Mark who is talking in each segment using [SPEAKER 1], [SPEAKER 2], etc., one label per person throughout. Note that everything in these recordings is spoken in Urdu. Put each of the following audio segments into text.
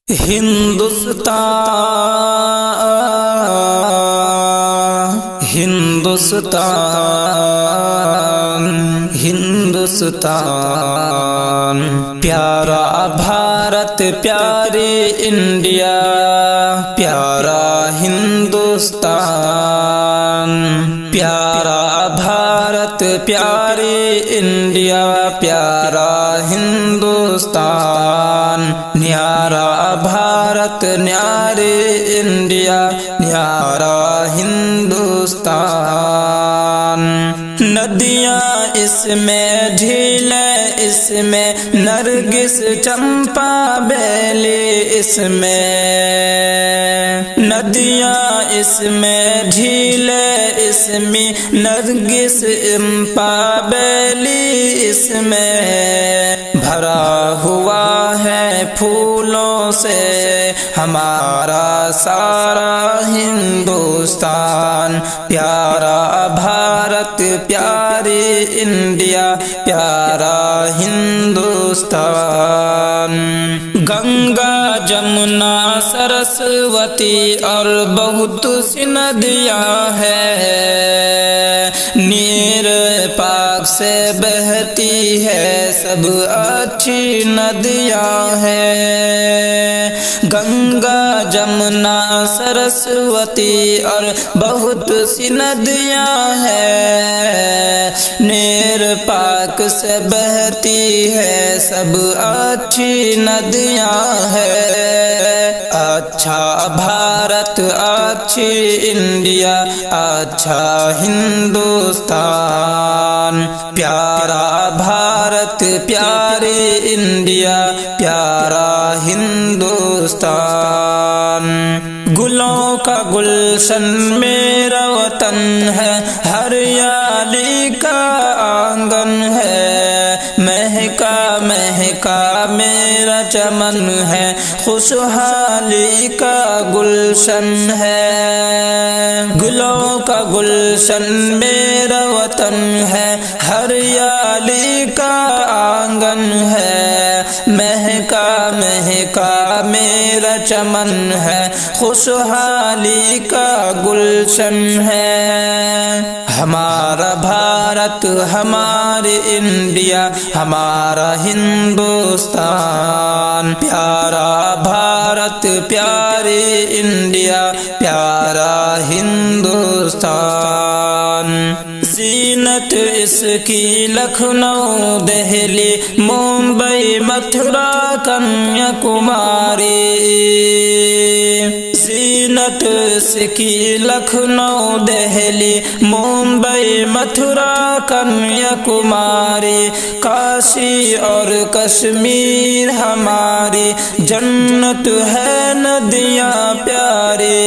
[SPEAKER 1] ہندوستان پیارا بھارت، پیاری انڈیا، پیارا ہندوستان، پیارا بھارت، پیاری انڈیا، پیارا ہندوستان، نیارا بھارت، نیاری انڈیا، نیارا ہندوستان۔ ندیاں اس میں، جھیلیں اس میں، نرگس چمپا بیلی اس میں، ندیاں اس میں، جھیلیں اس میں، نرگس چمپا بیلی اس میں، بھرا ہوا ہے پھولوں سے ہمارا سارا ہندوستان، پیارا بھارت، پیاری انڈیا، پیارا ہندوستان۔ گنگا، جمنا، سرسوتی اور بہت سی ندیاں ہیں، نیر پاک سے بہتی ہے، سب اچھی ندیاں ہیں۔ گنگا، جمنا، سرسوتی اور بہت سی ندیاں ہیں، نیر پاک سے بہتی ہے، سب اچھی ندیاں ہیں۔ اچھا بھارت، اچھی انڈیا، اچھا ہندوستان، پیارا بھارت، پیاری انڈیا، پیارا ہندوستان۔ گلوں کا گلشن میرا وطن ہے، ہریالی کا آنگن ہے، مہکا مہکا میرا چمن ہے، خوشحالی کا گلشن ہے۔ گلوں کا گلشن میرا وطن ہے، ہریالی کا آنگن ہے، مہکا مہکا میرا چمن ہے، خوشحالی کا گلشن ہے۔ ہمارا بھارت، ہماری انڈیا، ہمارا ہندوستان، پیارا بھارت، پیاری انڈیا، پیارا ہندوستان۔ زینت اس کی لکھنؤ، دہلی، ممبئی، متھرا، کنیا کماری، زینت اس کی لکھنؤ، دہلی، ممبئی، متھرا، کنیا کماری، کاشی اور کشمیر ہماری جنت ہے، ندیاں پیاری،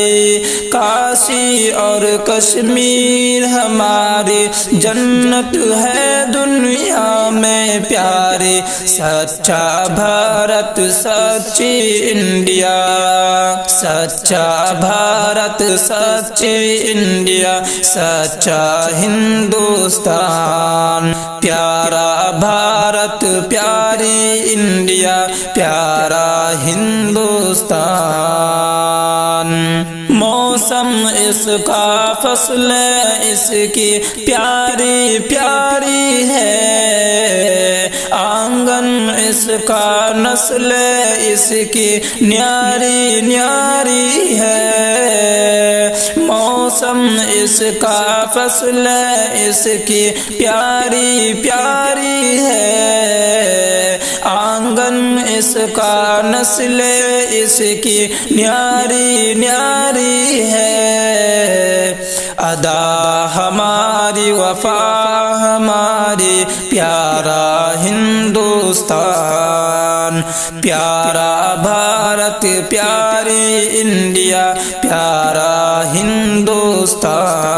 [SPEAKER 1] کاشی اور کشمیر ہماری جنت ہے، دنیا میں پیاری، سچا بھارت، سچی انڈیا، سچا بھارت، سچی انڈیا، سچا ہندوستان، پیارا بھارت، پیاری انڈیا، پیارا ہندوستان۔ موسم اس کا، فصل اس کی پیاری پیاری ہے، آنگن اس کا، نسل اس کی نیاری نیاری ہے، موسم اس کا، فصل اس کی پیاری پیاری ہے، آنگن اس کا، نسل اس کی نیاری نیاری ہے، ادا ہماری، وفا ہماری، پیارا ہندوستان، پیارا بھارت، پیاری انڈیا، پیارا ہندوستان۔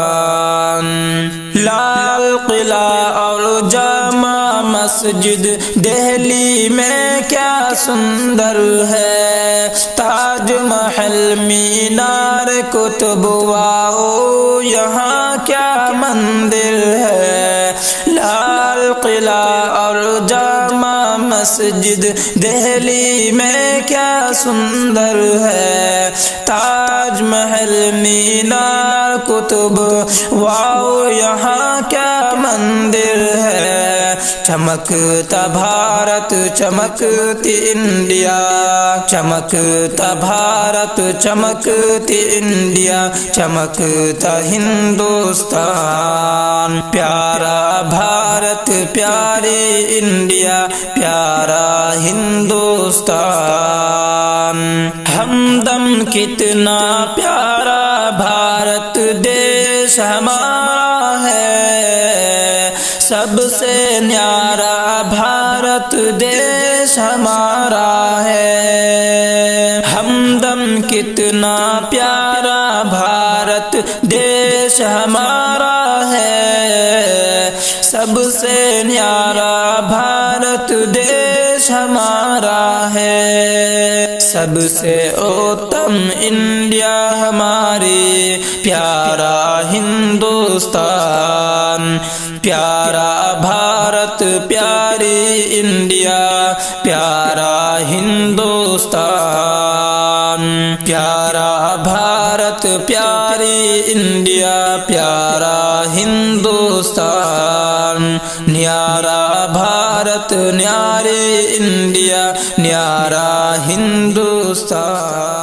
[SPEAKER 1] لال قلعہ اور جامع مسجد دہلی میں کیا سندر ہے، تاج محل، مینار، قطب واؤ، یہاں کیا مندر ہے، لال قلعہ اور جامع مسجد دہلی میں کیا سندر ہے، تاج محل مینار قطب واؤ یہاں کیا مندر ہے، چمکتا بھارت چمکتی انڈیا، چمکتا بھارت چمکتی انڈیا، چمکتا ہندوستان، پیارا بھارت پیاری انڈیا، پیارا ہندوستان، ہمدم کتنا پیارا بھارت دیش ہمارا ہے، سب سے نیارا بھارت دیش ہمارا ہے، ہمدم کتنا پیارا بھارت دیش ہمارا ہے، سب سے نیارا بھارت دیش ہمارا ہے، سب سے اوتم انڈیا ہماری، پیارا ہندوستان، پیارا بھارت پیاری انڈیا، پیارا ہندوستان، پیارا بھارت پیاری انڈیا، پیارا ہندوستان، نیارا بھارت نیاری انڈیا، نیارا ہندوستان۔